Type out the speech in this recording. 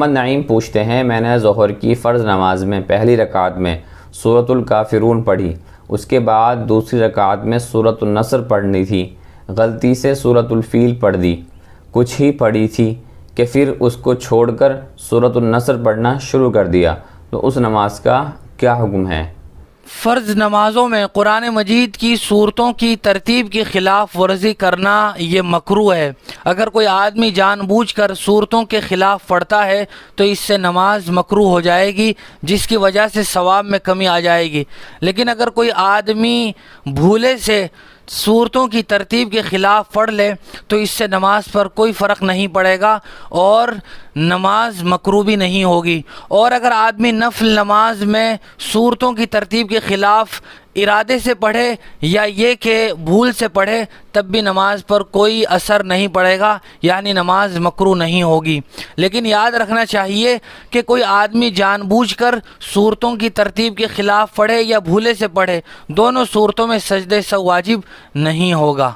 محمد نعیم پوچھتے ہیں، میں نے ظہر کی فرض نماز میں پہلی رکعت میں سورۃ الکافرون پڑھی، اس کے بعد دوسری رکعت میں سورۃ النصر پڑھنی تھی، غلطی سے سورۃ الفیل پڑھ دی، کچھ ہی پڑھی تھی کہ پھر اس کو چھوڑ کر سورۃ النصر پڑھنا شروع کر دیا، تو اس نماز کا کیا حکم ہے؟ فرض نمازوں میں قرآن مجید کی صورتوں کی ترتیب کی خلاف ورزی کرنا یہ مکروہ ہے۔ اگر کوئی آدمی جان بوجھ کر صورتوں کے خلاف پڑھتا ہے تو اس سے نماز مکروہ ہو جائے گی، جس کی وجہ سے ثواب میں کمی آ جائے گی۔ لیکن اگر کوئی آدمی بھولے سے صورتوں کی ترتیب کے خلاف پڑھ لے تو اس سے نماز پر کوئی فرق نہیں پڑے گا اور نماز مکروہ بھی نہیں ہوگی۔ اور اگر آدمی نفل نماز میں صورتوں کی ترتیب کے خلاف ارادے سے پڑھے یا یہ کہ بھول سے پڑھے تب بھی نماز پر کوئی اثر نہیں پڑے گا، یعنی نماز مکروہ نہیں ہوگی۔ لیکن یاد رکھنا چاہیے کہ کوئی آدمی جان بوجھ کر صورتوں کی ترتیب کے خلاف پڑھے یا بھولے سے پڑھے، دونوں صورتوں میں سجدہ سہو واجب نہیں ہوگا۔